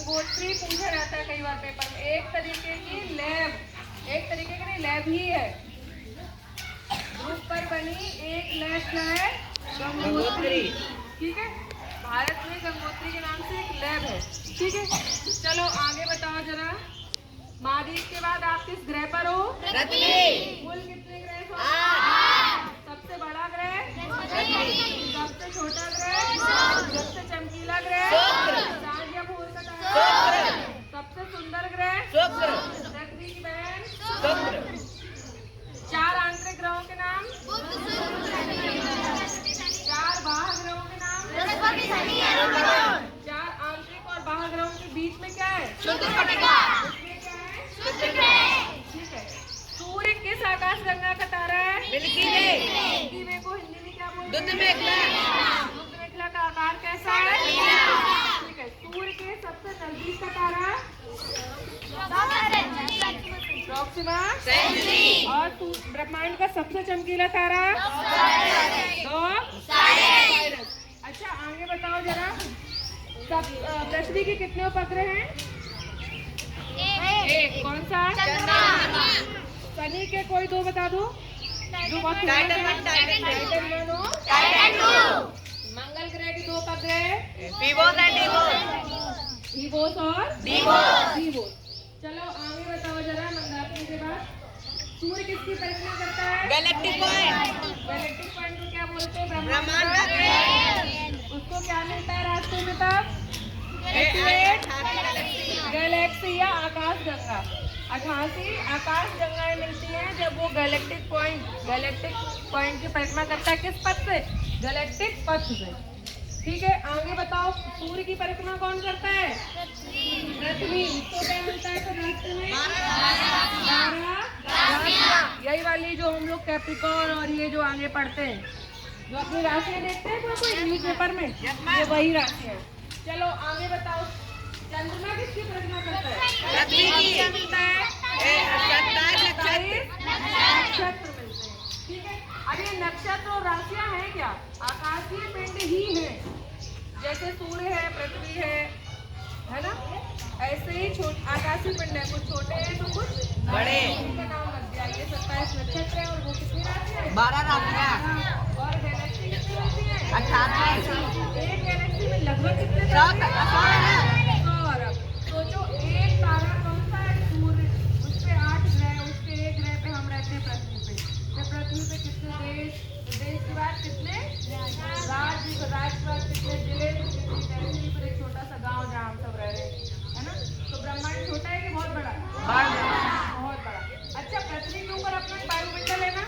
गंगोत्री पूछा जाता है कई बार पेपर में। एक तरीके की नहीं लैब ही है। ग्रुप पर बनी एक लैब है गंगोत्री। ठीक है, भारत में गंगोत्री के नाम से एक लैब है। ठीक है, चलो आगे बताओ जरा। महाद्वीप के बाद आप किस ग्रह पर हो? पृथ्वी। कुल कितने ग्रह हो? 8। सबसे बड़ा ग्रह? सबसे छोटा ग्रह? सबसे चमकीला ग्रह? चांद या भोर का तारा? सबसे सुंदर ग्रह? पृथ्वी की बहन? 4 आंतरिक ग्रहों के नाम? 4 बाह्य ग्रहों के नाम? 4 आंतरिक और बाह्य ग्रहों के बीच में क्या है? ठीक है। सूर्य किस आकाश गंगा का तारा है? मिल्की वे को हिंदी में क्या बोलते हैं? दूध मेखला का आकार कैसा है? ठीक है। सूर्य के सबसे नजदीक का तारा? प्रॉक्सिमा। और ब्रह्मांड का सबसे चमकीला तारा? अच्छा आगे बताओ जरा। पृथ्वी के कितने उपग्रह हैं? एक। कौन सा? शनि के कोई 2 बता दो। टाइटन 1 और मंगल ग्रह के 2 उपग्रह? ईवोस और डीवोस। चलो आगे बताओ जरा। मंगलाचरण के बाद सूर्य किसकी परिक्रमा करता है? गैलेक्टिक पॉइंट को क्या बोलते हैं? ब्रह्मांड का केंद्र। उसको क्या मिलता है रास्ते में तब? गैलेक्सी या आकाश गंगा। 88 आकाश गंगाएं मिलती हैं जब वो गैलेक्टिक पॉइंट की परिक्रमा करता है। किस पथ से? गैलेक्टिक पथ से। ठीक है, आगे बताओ। सूर्य की परिक्रमा कौन करता है? पृथ्वी। उसको क्या मिलता है फिर रास्ते में? 12 राशियां। यही वाली जो हम लोग कैप्रिकॉर्न और ये जो आगे पढ़ते हैं, जो अपनी राशियां देखते हैं कोई न्यूज पेपर में, ये वही राशियां। चलो आगे बताओ। चंद्रमा किसकी परिक्रमा करता है? पृथ्वी की। मिलता है 27 नक्षत्र मिलते हैं। ठीक है, अब ये नक्षत्र और राशियां हैं क्या? आकाशीय पिंड ही है। जैसे सूर्य है, पृथ्वी है ना? ऐसे ही आकाशीय पिंड है, कुछ छोटे हैं तो कुछ बड़े। उनका नाम लग गया। ये 27 नक्षत्र है और वो कितनी राशियां है? 12 राशियां। और गैलेक्सी कितनी होती है? 28। एक गैलेक्सी में लगभग कितने? 100 अरब। सोचो एक तारा कौन सा है? सूर्य। उस पे 8 ग्रह, उसके एक ग्रह पे हम रहते हैं पृथ्वी पे। तो पृथ्वी पे कितने देश के बाद कितने राज्य के बाद कितने जिले, कितनी तहसील, पर एक छोटा सा गांव जहाँ हम सब रह रहे हैं, है ना? तो ब्रह्मांड छोटा है कि बहुत बड़ा? बहुत बड़ा। अच्छा, पृथ्वी के ऊपर अपना वायुमंडल है ना?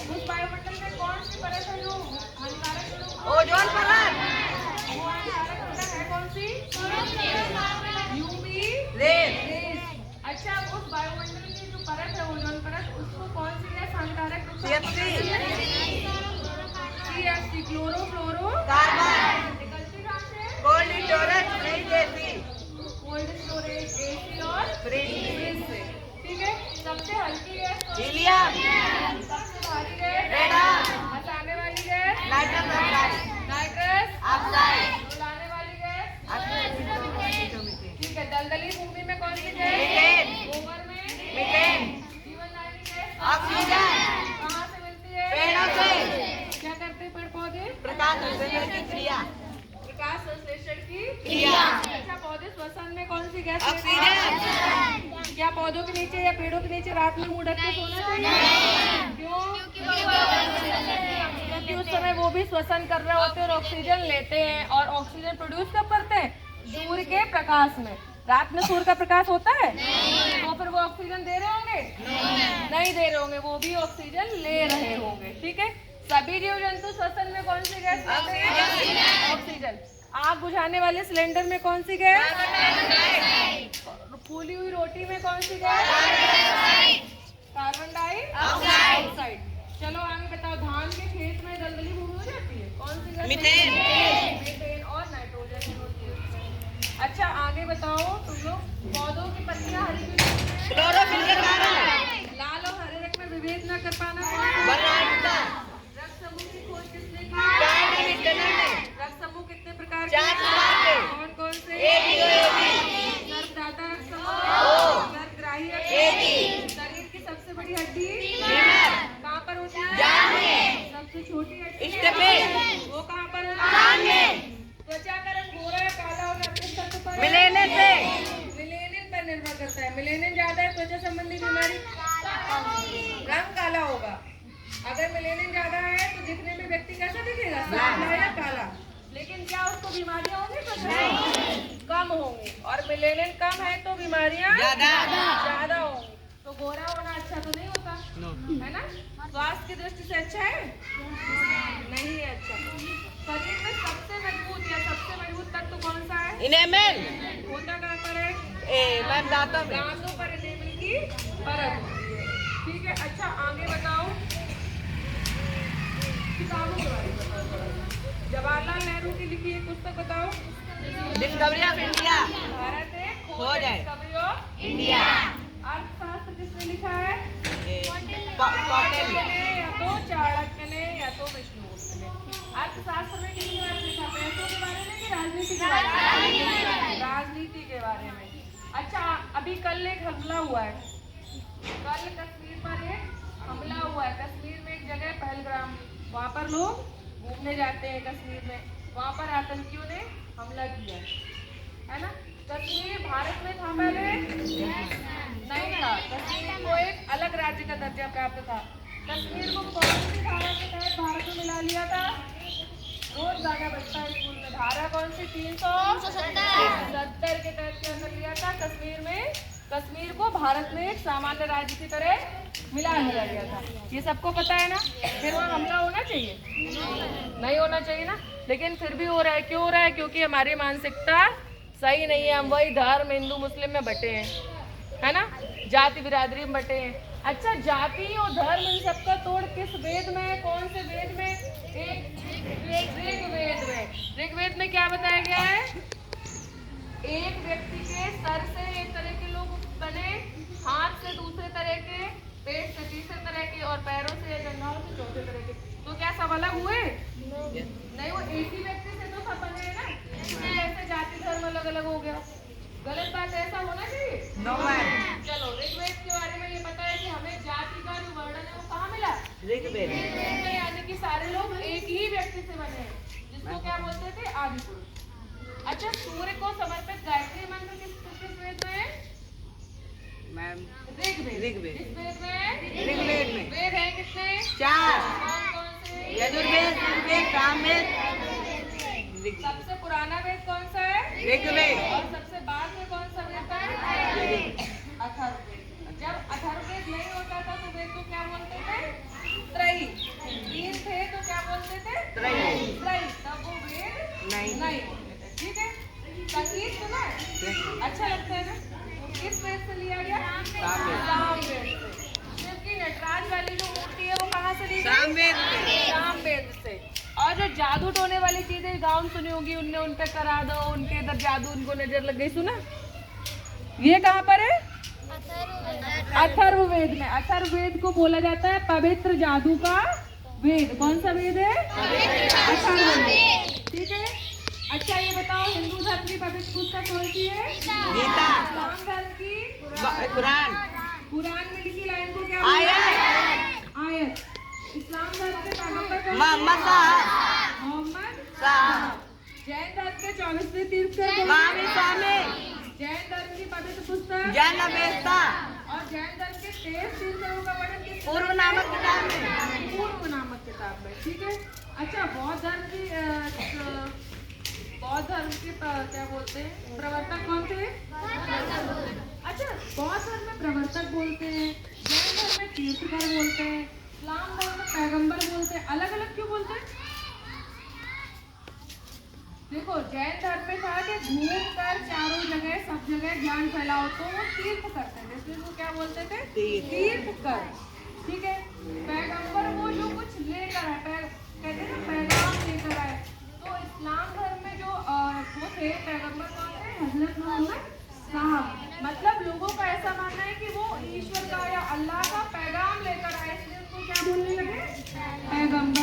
उस वायुमंडल में कौन सी परत है जो हानिकारक? ओजोन परत। वो हानिकारक परत है कौन सी? UV rays. अच्छा, उस वायुमंडल की जो परत है ओजोन परत, उसको कौन सी गैस हानिकारक? CFC chloro carbon. निकलती कहाँ से? कोल्ड स्टोरेज AC और फ्रिज से। ठीक है, सबसे हल्की गैस हीलियम। सबसे भारी गैस रेडन। हंसाने वाली गैस नाइट्रस ऑक्साइड। रुलाने वाली गैस? ठीक है, दलदली भूमि में कौन सी गैस? गोबर में मीथेन। जीवनदायिनी गैस ऑक्सीजन। कहाँ से मिलती है? पेड़ों से। क्या करते हैं पेड़ पौधे? प्रकाश संश्लेषण की क्रिया। अच्छा, पौधे श्वसन में कौन सी गैस? ऑक्सीजन। क्या पौधों के नीचे या पेड़ों के नीचे रात में मुंह ढक के सोना चाहिए? क्यों? क्योंकि उस समय वो भी श्वसन कर रहे होते हैं और ऑक्सीजन लेते हैं। और ऑक्सीजन प्रोड्यूस कब करते हैं? सूर्य के प्रकाश में। रात में सूर्य का प्रकाश होता है तो फिर वो ऑक्सीजन दे रहे होंगे? नहीं दे रहे होंगे, वो भी ऑक्सीजन ले रहे होंगे। ठीक है, सभी जीव जंतु श्वसन में कौन सी गैस लेते हैं? ऑक्सीजन। आग बुझाने वाले सिलेंडर में कौन सी गैस? फूली हुई रोटी में कौन सी गैस? Carbon dioxide. चलो आगे बताओ। धान के खेत में दलदली भूमि हो जाती है, कौन सी गैस? मीथेन और नाइट्रोजन होती है। अच्छा आगे बताओ तुम लोग। पौधों की पत्तियां हरी क्यों होती हैं? लाल और हरे रंग में विभेद न कर पाना। रक्त समूह की खोज किसने की? रक्त समूह कितने प्रकार के? 4 प्रकार के। कौन कौन से? त्वचा संबंधी बीमारी? रंग काला होगा। अगर मेलेनिन ज्यादा है तो दिखने में व्यक्ति कैसा दिखेगा, सांवला या काला? लेकिन क्या उसको बीमारियां होंगी? तो कम होंगी। और मेलेनिन कम है तो बीमारियां ज्यादा होंगी। तो गोरा होना अच्छा तो नहीं होता, है ना? स्वास्थ्य की दृष्टि से अच्छा है? नहीं है अच्छा। शरीर में सबसे मजबूत या सबसे मजबूत तत्व कौन सा है? इनेमल। होता कहाँ पर है? मैम दांतों में। दांतों पर इनेमल की परत होती है। ठीक है, अच्छा आगे बताओ, किताबों के बारे में बताओ थोड़ा सा। जवाहरलाल नेहरू की लिखी एक पुस्तक बताओ। Discovery of India. भारत एक खोज है। Discovery of India. अर्थशास्त्र किसने लिखा है? कौटिल्य ने या तो चाणक्य ने या तो विष्णुगुप्त ने। अर्थशास्त्र में किसके बारे में लिखा? पैसों के बारे में कि राजनीति के बारे में? राजनीति के बारे में। अच्छा, अभी कल एक हमला हुआ है, कल कश्मीर पर एक हमला हुआ है। कश्मीर में एक जगह पहलगाम, वहाँ पर लोग घूमने जाते हैं कश्मीर में, वहाँ पर आतंकियों ने हमला किया, है ना? कश्मीर भारत में था पहले? नहीं था। कश्मीर को एक अलग राज्य का दर्जा प्राप्त था। कश्मीर को कौन सी धारा के तहत भारत में मिला लिया था? रोज गाना बजता है स्कूल में। धारा कौन सी? 370 के तहत क्या कर लिया था? कश्मीर में, कश्मीर को भारत में एक सामान्य राज्य की तरह मिला दिया गया था। ये सबको पता है ना? फिर वहाँ हमला होना चाहिए? नहीं होना चाहिए ना, लेकिन फिर भी हो रहा है। क्यों हो रहा है? क्योंकि हमारी मानसिकता सही नहीं है। हम वही धर्म हिंदू मुस्लिम में बटे हैं, है ना? जाति बिरादरी में बटे हैं। अच्छा, जाति और धर्म इन सबका तोड़ किस वेद में है? कौन से वेद में? ऋग्वेद में। ऋग्वेद में क्या बताया गया है? एक व्यक्ति के सर से एक तरह के लोग बने, हाथ से दूसरे तरह के, पेट से तीसरे तरह के और पैरों से या जंघाओं से चौथे तरह के। तो क्या सब अलग हुए? नहीं, वो एक ही व्यक्ति से तो सब बने हैं ना। ऐसे जाति धर्म अलग अलग हो गया। गलत बात है, ऐसा होना चाहिए? चलो, ऋग्वेद के बारे में ये पता है कि हमें जाति का जो वर्णन है वो कहाँ मिला? ऋग्वेद में। यानी कि सारे लोग एक ही व्यक्ति से बने हैं, जिसको क्या बोलते थे? आदि पुरुष। अच्छा, सूर्य को समर्पित गायत्री मंत्र किस वेद में है? मैम ऋग्वेद। ऋग्वेद। किस वेद में? ऋग्वेद में। वेद है कितने? 4। कौन से? यजुर्वेद, ऋग्वेद, सामवेद। सबसे पुराना वेद कौन सा है? ऋग्वेद। और सबसे बाद में कौन सा वेद है? अथर्ववेद। जब अथर्ववेद नहीं होता था तो वेद को क्या बोलते थे? त्रयी। 3 थे तो क्या बोलते थे? त्रयी। तब वो वेद नहीं बोलते थे। ठीक है, संगीत सुना है? अच्छा लगता है ना? किस वेद से लिया गया? सामवेद से। क्योंकि नटराज वाली जो मूर्ति है वो कहाँ से ली गई? सामवेद से। और जो जादू टोने वाली चीजें गाँव में सुनी होगी, उनने उन पे करा दो, उनके इधर जादू, उनको नजर लग गई, सुना? ये कहाँ पर है? अथर्ववेद में। अथर्ववेद को बोला जाता है पवित्र जादू का वेद। कौन सा वेद है? अथर्ववेद। ठीक है, अच्छा ये बताओ, हिंदू धर्म की पवित्र पुस्तक कौन सी है? गीता। इस्लाम धर्म की? कुरान। कुरान में लिखी लाइन को क्या बोलते हैं? आयत। इस्लाम धर्म के पैगंबर कौन? मोहम्मद साहब। जैन धर्म के 24वें तीर्थंकर? जैन धर्म की पवित्र पुस्तक? जैन अवेस्ता। और जैन धर्म के 23 तीर्थंकरों का वर्णन किस? पूर्व नामक किताब में। पूर्व नामक किताब में। ठीक है, अच्छा बौद्ध धर्म की क्या बोलते हैं? प्रवर्तक कौन थे? अच्छा, बौद्ध धर्म में प्रवर्तक बोलते हैं, जैन धर्म में तीर्थंकर बोलते हैं, इस्लाम धर्म में पैगंबर बोलते हैं। अलग अलग क्यों बोलते हैं? देखो, जैन धर्म में था कि घूम कर चारों जगह सब जगह ज्ञान फैलाओ, तो वो तीर्थ करते थे, इसलिए वो क्या बोलते थे? तीर्थ कर। ठीक है, पैगंबर वो जो कुछ लेकर आए, कहते हैं ना पैगाम लेकर आए। तो इस्लाम धर्म में जो वो थे पैगंबर कौन थे? हजरत मोहम्मद साहब। मतलब लोगों का ऐसा मानना है कि वो ईश्वर का या अल्लाह का पैगाम लेकर आए, इसलिए उनको क्या बोलने लगे? पैगंबर।